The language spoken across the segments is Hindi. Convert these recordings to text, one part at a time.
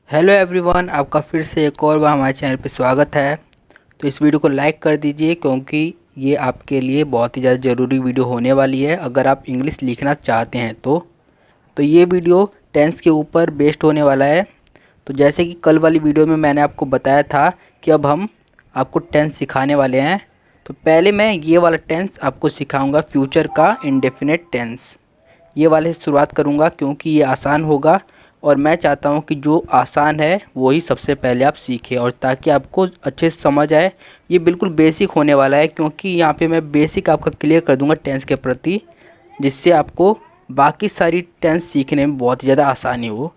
हेलो एवरीवन, आपका फिर से एक और बार हमारे चैनल पे स्वागत है। तो इस वीडियो को लाइक कर दीजिए क्योंकि ये आपके लिए बहुत ही ज़्यादा ज़रूरी वीडियो होने वाली है अगर आप इंग्लिश लिखना चाहते हैं तो ये वीडियो टेंस के ऊपर बेस्ड होने वाला है। तो जैसे कि कल वाली वीडियो में मैंने आपको बताया था कि अब हम आपको टेंस सिखाने वाले हैं। तो पहले मैं ये वाला टेंस आपको सिखाऊँगा, फ्यूचर का इंडेफिनिट टेंस। ये वाले से शुरुआत करूँगा क्योंकि ये आसान होगा और मैं चाहता हूँ कि जो आसान है वही सबसे पहले आप सीखें और ताकि आपको अच्छे से समझ आए। ये बिल्कुल बेसिक होने वाला है क्योंकि यहाँ पे मैं बेसिक आपका क्लियर कर दूँगा टेंस के प्रति, जिससे आपको बाकी सारी टेंस सीखने में बहुत ही ज़्यादा आसानी हो।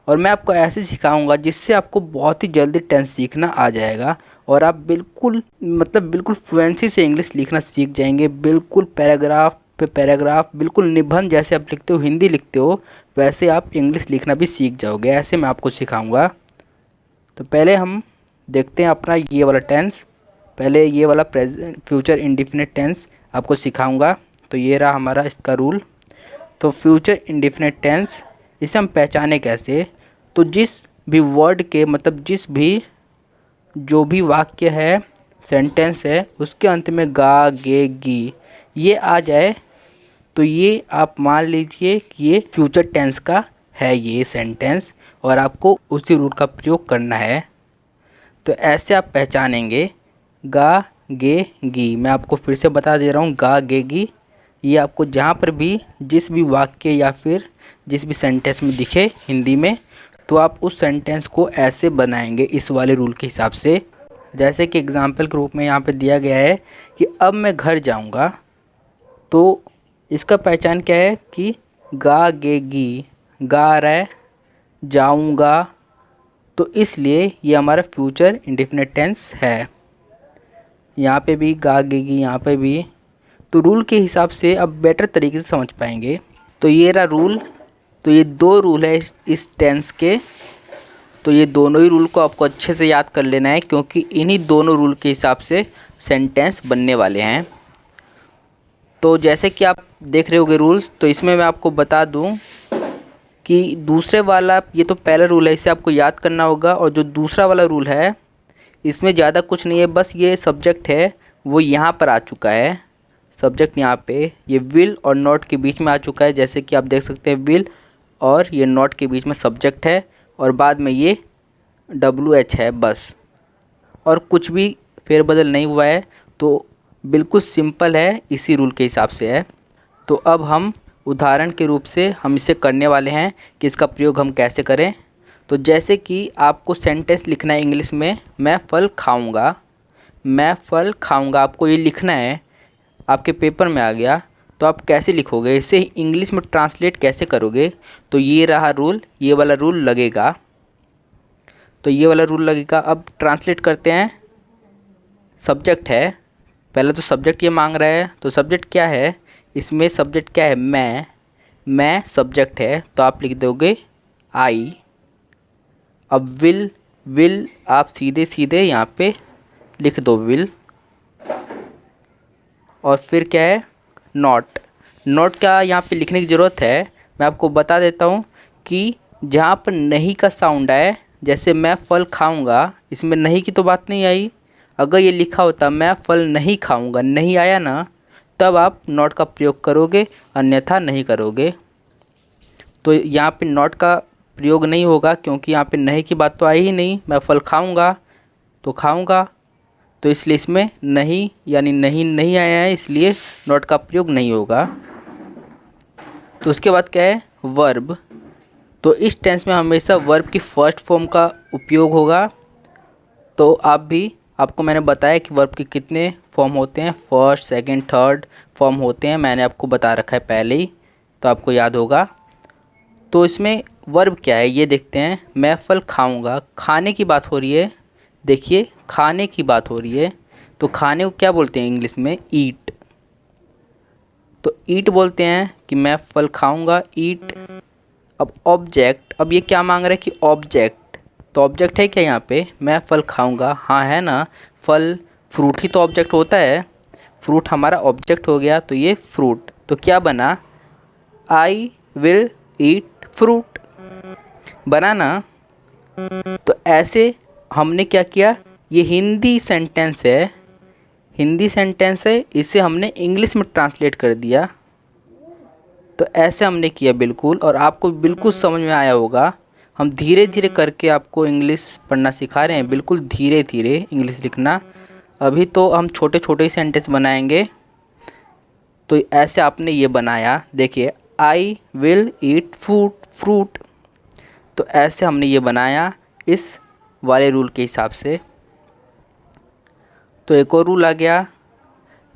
और मैं आपको ऐसे सिखाऊंगा जिससे आपको बहुत ही जल्दी टेंस सीखना आ जाएगा और आप बिल्कुल फ्लुएंसी से इंग्लिश लिखना सीख जाएंगे। बिल्कुल पैराग्राफ पे पैराग्राफ, बिल्कुल निबंध जैसे आप लिखते हो, हिंदी लिखते हो, वैसे आप इंग्लिश लिखना भी सीख जाओगे। ऐसे मैं आपको सिखाऊंगा। तो पहले हम देखते हैं अपना ये वाला टेंस। पहले ये वाला प्रेजेंट फ्यूचर इंडेफिनिट टेंस आपको सिखाऊंगा। तो ये रहा हमारा इसका रूल। तो फ्यूचर इंडेफिनिट टेंस इसे हम पहचाने कैसे? तो जिस भी वर्ड के मतलब जो भी वाक्य है, सेंटेंस है, उसके अंत में गा गे गी ये आ जाए तो ये आप मान लीजिए कि ये फ्यूचर टेंस का है ये सेंटेंस और आपको उसी रूल का प्रयोग करना है। तो ऐसे आप पहचानेंगे गा गे गी। मैं आपको फिर से बता दे रहा हूँ, गा गे गी ये आपको जहाँ पर भी जिस भी वाक्य या फिर जिस भी सेंटेंस में दिखे हिंदी में, तो आप उस सेंटेंस को ऐसे बनाएंगे इस वाले रूल के हिसाब से। जैसे कि एग्जाम्पल के रूप में यहाँ पे दिया गया है कि अब मैं घर जाऊँगा। तो इसका पहचान क्या है कि गा गे गी, गा आ रहा है, जाऊँगा, तो इसलिए ये हमारा फ्यूचर इंडेफिनिट टेंस है। यहाँ पे भी गा गे गी, यहाँ पे भी। तो रूल के हिसाब से अब बेटर तरीके से समझ पाएंगे। तो ये रहा रूल। तो ये दो रूल है इस टेंस के। तो ये दोनों ही रूल को आपको अच्छे से याद कर लेना है क्योंकि इन्हीं दोनों रूल के हिसाब से सेंटेंस बनने वाले हैं। तो जैसे कि आप देख रहे होगे रूल्स, तो इसमें मैं आपको बता दूं कि दूसरे वाला, ये तो पहला रूल है, इसे आपको याद करना होगा। और जो दूसरा वाला रूल है इसमें ज़्यादा कुछ नहीं है, बस ये सब्जेक्ट है वो यहाँ पर आ चुका है। सब्जेक्ट यहाँ पे ये विल और नॉट के बीच में आ चुका है। जैसे कि आप देख सकते हैं विल और ये नॉट के बीच में सब्जेक्ट है और बाद में ये WH है बस, और कुछ भी फेरबदल नहीं हुआ है। तो बिल्कुल सिंपल है, इसी रूल के हिसाब से है। तो अब हम उदाहरण के रूप से हम इसे करने वाले हैं कि इसका प्रयोग हम कैसे करें। तो जैसे कि आपको सेंटेंस लिखना है इंग्लिश में, मैं फल खाऊंगा। मैं फल खाऊंगा आपको ये लिखना है, आपके पेपर में आ गया। तो आप कैसे लिखोगे, इसे इंग्लिश में ट्रांसलेट कैसे करोगे? तो ये रहा रूल, ये वाला रूल लगेगा। तो ये वाला रूल लगेगा। अब ट्रांसलेट करते हैं। सब्जेक्ट है, पहले तो सब्जेक्ट ये मांग रहा है। तो सब्जेक्ट क्या है, इसमें सब्जेक्ट क्या है, मैं सब्जेक्ट है तो आप लिख दोगे आई। अब विल आप सीधे सीधे यहाँ पे लिख दो विल। और फिर क्या है, नॉट का यहाँ पे लिखने की ज़रूरत है। मैं आपको बता देता हूँ कि जहाँ पर नहीं का साउंड आए, जैसे मैं फल खाऊंगा, इसमें नहीं की तो बात नहीं आई। अगर ये लिखा होता मैं फल नहीं खाऊंगा, नहीं आया ना, तब आप नॉट का प्रयोग करोगे, अन्यथा नहीं करोगे। तो यहाँ पे नॉट का प्रयोग नहीं होगा क्योंकि यहाँ पे नहीं की बात तो आई ही नहीं। मैं फल खाऊंगा तो खाऊंगा, तो इसलिए इसमें नहीं यानी नहीं नहीं आया है, इसलिए नॉट का प्रयोग नहीं होगा। तो उसके बाद क्या है, वर्ब। तो इस टेंस में हमेशा वर्ब की फर्स्ट फॉर्म का उपयोग होगा। तो आपको मैंने बताया कि वर्ब के कितने फॉर्म होते हैं, फर्स्ट सेकंड थर्ड फॉर्म होते हैं, मैंने आपको बता रखा है पहले ही, तो आपको याद होगा। तो इसमें वर्ब क्या है ये देखते हैं। मैं फल खाऊंगा, खाने की बात हो रही है, देखिए खाने की बात हो रही है। तो खाने को क्या बोलते हैं इंग्लिश में, ईट। तो ईट बोलते हैं कि मैं फल खाऊंगा, ईट। अब ऑब्जेक्ट, अब ये क्या मांग रहा है कि ऑब्जेक्ट, तो ऑब्जेक्ट है क्या यहाँ पे, मैं फल खाऊंगा, हाँ है ना। फल फ्रूट ही तो ऑब्जेक्ट होता है, फ्रूट हमारा ऑब्जेक्ट हो गया। तो ये फ्रूट, तो क्या बना, आई विल ईट फ्रूट बना ना। तो ऐसे हमने क्या किया, ये हिंदी सेंटेंस है, इसे हमने इंग्लिश में ट्रांसलेट कर दिया। तो ऐसे हमने किया बिल्कुल, और आपको बिल्कुल समझ में आया होगा। हम धीरे धीरे करके आपको इंग्लिश पढ़ना सिखा रहे हैं, बिल्कुल धीरे धीरे इंग्लिश लिखना। अभी तो हम छोटे छोटे ही सेंटेंस बनाएंगे। तो ऐसे आपने ये बनाया, देखिए, आई विल ईट फ्रूट। तो ऐसे हमने ये बनाया इस वाले रूल के हिसाब से। तो एक और रूल आ गया,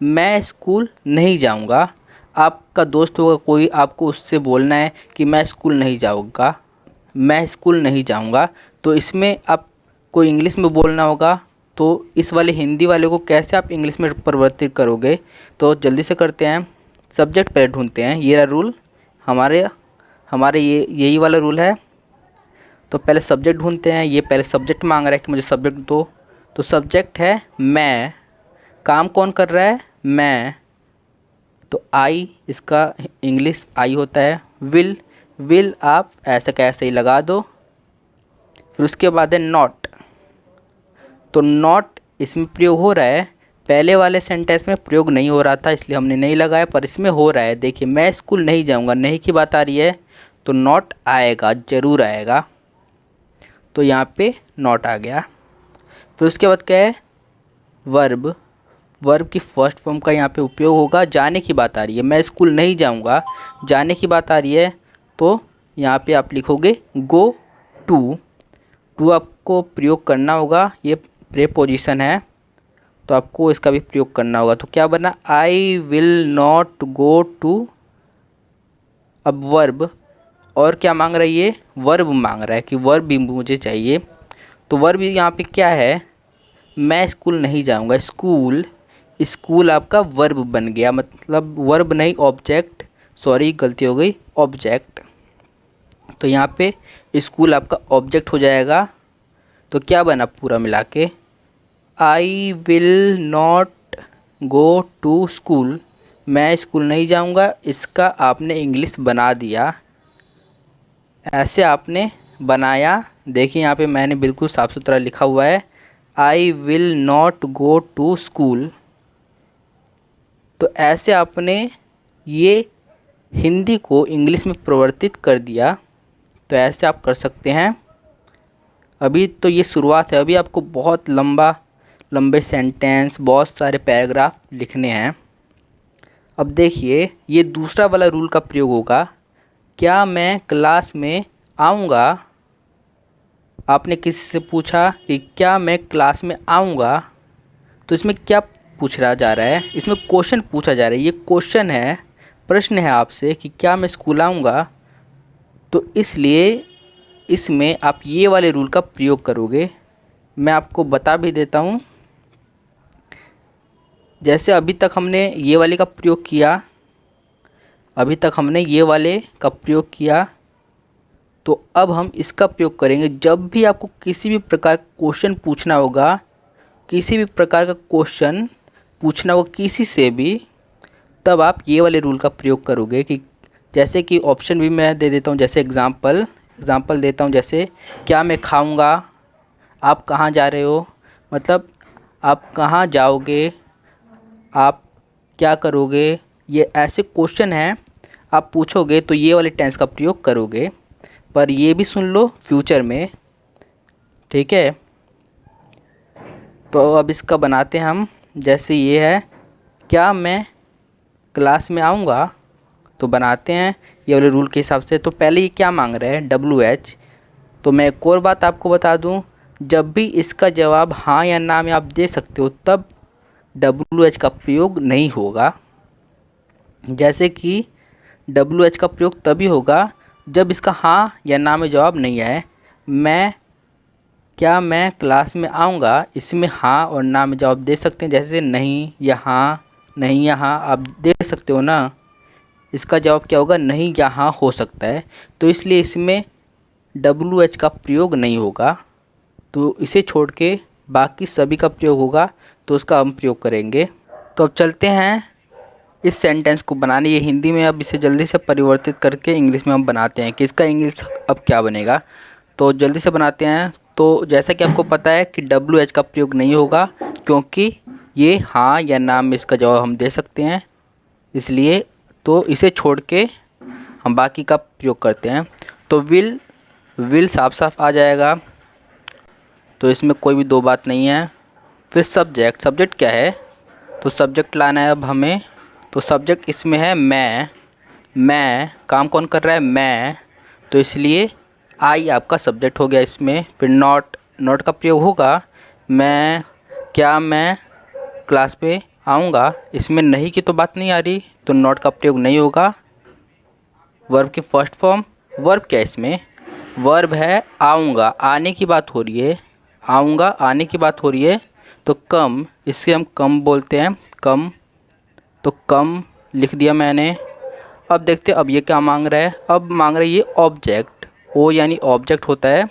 मैं स्कूल नहीं जाऊंगा। आपका दोस्त होगा कोई, आपको उससे बोलना है कि मैं स्कूल नहीं जाऊंगा, मैं स्कूल नहीं जाऊंगा। तो इसमें आपको इंग्लिश में बोलना होगा। तो इस वाले हिंदी वाले को कैसे आप इंग्लिश में परिवर्तित करोगे, तो जल्दी से करते हैं। सब्जेक्ट पहले ढूंढते हैं, ये रहा रूल हमारे हमारे यही वाला रूल है। तो पहले सब्जेक्ट ढूंढते हैं। ये पहले सब्जेक्ट मांग रहा है कि मुझे सब्जेक्ट दो। तो सब्जेक्ट है मैं, काम कौन कर रहा है, मैं। तो आई, इसका इंग्लिश आई होता है। विल आप ऐसे कैसे ही लगा दो। फिर उसके बाद है नॉट। तो नॉट इसमें प्रयोग हो रहा है, पहले वाले सेंटेंस में प्रयोग नहीं हो रहा था इसलिए हमने नहीं लगाया, पर इसमें हो रहा है। देखिए, मैं स्कूल नहीं जाऊंगा, नहीं की बात आ रही है, तो नॉट आएगा, ज़रूर आएगा। तो यहाँ पे नॉट आ गया। फिर उसके बाद क्या है, वर्ब। वर्ब की फर्स्ट फॉर्म का यहाँ पे उपयोग होगा। जाने की बात आ रही है, मैं स्कूल नहीं जाऊँगा, जाने की बात आ रही है, तो यहाँ पे आप लिखोगे गो टू। टू आपको प्रयोग करना होगा, ये प्रेपोजिशन है, तो आपको इसका भी प्रयोग करना होगा। तो क्या बना, I will not go to. अब वर्ब, और क्या मांग रहा है, ये वर्ब मांग रहा है कि वर्ब भी मुझे चाहिए। तो वर्ब यहाँ पे क्या है, मैं स्कूल नहीं जाऊँगा। स्कूल आपका वर्ब बन गया, मतलब वर्ब नहीं ऑब्जेक्ट, सॉरी गलती हो गई, ऑब्जेक्ट। तो यहाँ पे स्कूल आपका ऑब्जेक्ट हो जाएगा। तो क्या बना पूरा मिला के, I will not go to school, मैं स्कूल नहीं जाऊँगा। इसका आपने इंग्लिश बना दिया, ऐसे आपने बनाया। देखिए यहाँ पे मैंने बिल्कुल साफ़ सुथरा लिखा हुआ है, I will not go to school. तो ऐसे आपने ये हिंदी को इंग्लिश में परिवर्तित कर दिया। तो ऐसे आप कर सकते हैं। अभी तो ये शुरुआत है, अभी आपको बहुत लंबे सेंटेंस, बहुत सारे पैराग्राफ लिखने हैं। अब देखिए, ये दूसरा वाला रूल का प्रयोग होगा, क्या मैं क्लास में आऊँगा। आपने किसी से पूछा कि क्या मैं क्लास में आऊँगा, तो इसमें क्या पूछा जा रहा है, इसमें क्वेश्चन पूछा जा रहा है। ये क्वेश्चन है, प्रश्न है आपसे कि क्या मैं स्कूल आऊँगा। तो इसलिए इसमें आप ये वाले रूल का प्रयोग करोगे। मैं आपको बता भी देता हूँ, जैसे अभी तक हमने ये वाले का प्रयोग किया, तो अब हम इसका प्रयोग करेंगे जब भी आपको किसी भी प्रकार का क्वेश्चन पूछना होगा, किसी से भी, तब आप ये वाले रूल का प्रयोग करोगे। कि जैसे कि ऑप्शन भी मैं दे देता हूँ, जैसे एग्ज़ाम्पल देता हूँ, जैसे क्या मैं खाऊंगा, आप कहाँ जा रहे हो, मतलब आप कहाँ जाओगे, आप क्या करोगे। ये ऐसे क्वेश्चन हैं, आप पूछोगे तो ये वाले टेंस का प्रयोग करोगे। पर ये भी सुन लो फ्यूचर में, ठीक है। तो अब इसका बनाते हैं हम। जैसे ये है, क्या मैं क्लास में आऊँगा, तो बनाते हैं ये वाले रूल के हिसाब से। तो पहले ये क्या मांग रहा है, WH। तो मैं एक और बात आपको बता दूं, जब भी इसका जवाब हाँ या ना में आप दे सकते हो, तब WH का प्रयोग नहीं होगा। जैसे कि WH का प्रयोग तभी होगा जब इसका हाँ या ना में जवाब नहीं आए। क्या मैं क्लास में आऊँगा, इसमें हाँ और ना में जवाब दे सकते हैं, जैसे नहीं या हाँ, नहीं या हाँ आप दे सकते हो ना। इसका जवाब क्या होगा, नहीं या हाँ हो सकता है। तो इसलिए इसमें WH का प्रयोग नहीं होगा। तो इसे छोड़ के बाकी सभी का प्रयोग होगा, तो उसका हम प्रयोग करेंगे। तो अब चलते हैं इस सेंटेंस को बनाने, ये हिंदी में, अब इसे जल्दी से परिवर्तित करके इंग्लिश में हम बनाते हैं कि इसका इंग्लिश अब क्या बनेगा। तो जल्दी से बनाते हैं। तो जैसा कि आपको पता है कि WH का प्रयोग नहीं होगा, क्योंकि ये हाँ या ना में इसका जवाब हम दे सकते हैं, इसलिए तो इसे छोड़ के हम बाकी का प्रयोग करते हैं। तो विल साफ साफ आ जाएगा, तो इसमें कोई भी दो बात नहीं है। फिर सब्जेक्ट क्या है, तो सब्जेक्ट लाना है अब हमें। तो सब्जेक्ट इसमें है मैं काम कौन कर रहा है, मैं, तो इसलिए आई आपका सब्जेक्ट हो गया इसमें। फिर नॉट का प्रयोग होगा, क्या मैं क्लास पे आऊँगा, इसमें नहीं की तो बात नहीं आ रही, तो नॉट का प्रयोग नहीं होगा। वर्ब की फर्स्ट फॉर्म, वर्ब क्या है इसमें, वर्ब है आऊँगा, आने की बात हो रही है, आऊँगा आने की बात हो रही है। तो कम, इससे हम कम बोलते हैं, कम, तो कम लिख दिया मैंने। अब देखते हैं अब ये क्या मांग रहा है। अब मांग रहा है ये ऑब्जेक्ट, ओ यानी ऑब्जेक्ट होता है।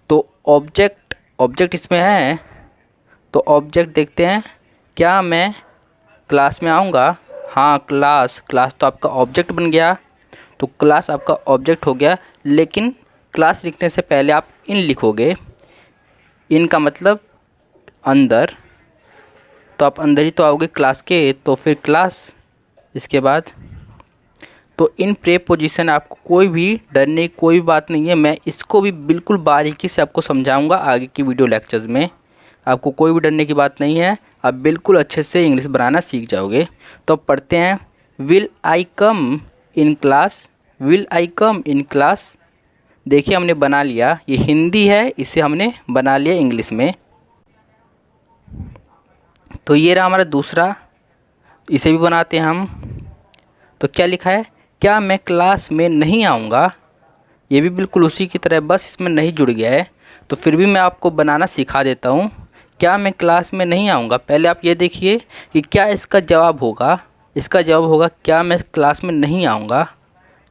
तो ऑब्जेक्ट इसमें है, तो ऑब्जेक्ट देखते हैं, क्या मैं क्लास में आऊँगा, हाँ क्लास तो आपका ऑब्जेक्ट बन गया। तो क्लास आपका ऑब्जेक्ट हो गया, लेकिन क्लास लिखने से पहले आप इन लिखोगे। इन का मतलब अंदर, तो आप अंदर ही तो आओगे क्लास के, तो फिर क्लास इसके बाद। तो इन प्रेपोजिशन आपको कोई भी डरने की कोई बात नहीं है, मैं इसको भी बिल्कुल बारीकी से आपको समझाऊंगा आगे की वीडियो लेक्चर्स में। आपको कोई भी डरने की बात नहीं है, आप बिल्कुल अच्छे से इंग्लिश बनाना सीख जाओगे। तो अब पढ़ते हैं, will I come in class, will I come in class. देखिए हमने बना लिया, ये हिंदी है, इसे हमने बना लिया इंग्लिश में। तो ये रहा हमारा दूसरा, इसे भी बनाते हैं हम। तो क्या लिखा है, क्या मैं क्लास में नहीं आऊँगा, ये भी बिल्कुल उसी की तरह, बस इसमें नहीं जुड़ गया है। तो फिर भी मैं आपको बनाना सिखा देता हूँ। क्या मैं क्लास में नहीं आऊँगा, पहले आप ये देखिए कि क्या इसका जवाब होगा। इसका जवाब होगा क्या मैं क्लास में नहीं आऊँगा,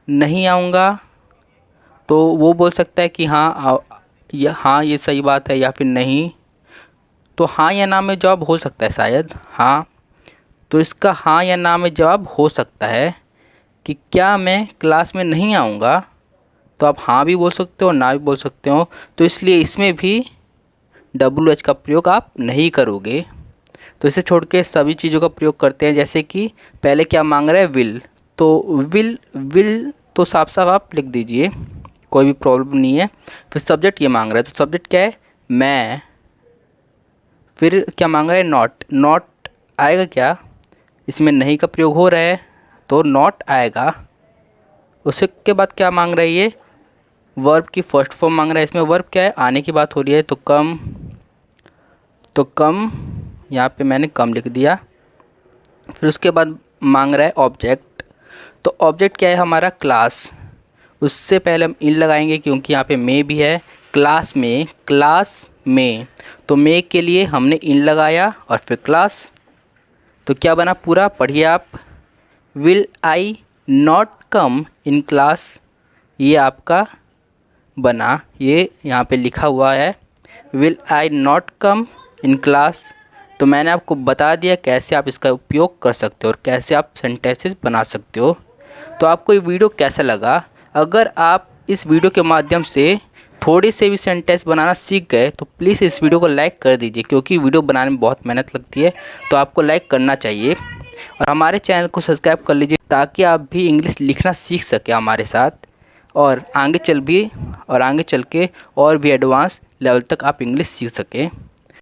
नहीं आऊँगा। तो वो बोल सकता है कि हाँ हाँ ये सही बात है, या फिर नहीं। तो हाँ या ना में जवाब हो सकता है शायद, हाँ। तो इसका हाँ या ना में जवाब हो सकता है कि क्या मैं क्लास में नहीं आऊँगा, तो आप हाँ भी बोल सकते हो, ना भी बोल सकते हो। तो इसलिए इसमें भी WH का प्रयोग आप नहीं करोगे। तो इसे छोड़ के सभी चीज़ों का प्रयोग करते हैं। जैसे कि पहले क्या मांग रहा है, विल, तो विल तो साफ साफ आप लिख दीजिए, कोई भी प्रॉब्लम नहीं है। फिर सब्जेक्ट ये मांग रहा है, तो सब्जेक्ट क्या है, मैं। फिर क्या मांग रहा है, नॉट आएगा क्या, इसमें नहीं का प्रयोग हो रहा है, तो नॉट आएगा। उसके बाद क्या मांग रहा है ये, वर्ब की फर्स्ट फॉर्म मांग रहा है। इसमें वर्ब क्या है, आने की बात हो रही है, तो कम यहाँ पे मैंने कम लिख दिया। फिर उसके बाद मांग रहा है ऑब्जेक्ट, तो ऑब्जेक्ट क्या है हमारा, क्लास। उससे पहले हम इन लगाएंगे क्योंकि यहाँ पे मे भी है, क्लास में, तो मे के लिए हमने इन लगाया और फिर क्लास। तो क्या बना पूरा, पढ़िए आप, will I not come in class, ये आपका बना, ये यहाँ पे लिखा हुआ है, will I not come in class. तो मैंने आपको बता दिया कैसे आप इसका उपयोग कर सकते हो और कैसे आप सेंटेंसेस बना सकते हो। तो आपको ये वीडियो कैसा लगा, अगर आप इस वीडियो के माध्यम से थोड़े से भी सेंटेंस बनाना सीख गए तो प्लीज़ इस वीडियो को लाइक कर दीजिए, क्योंकि वीडियो बनाने में बहुत मेहनत लगती है, तो आपको लाइक करना चाहिए। और हमारे चैनल को सब्सक्राइब कर लीजिए ताकि आप भी इंग्लिश लिखना सीख सकें हमारे साथ, और आगे चल के और भी एडवांस लेवल तक आप इंग्लिश सीख सकें।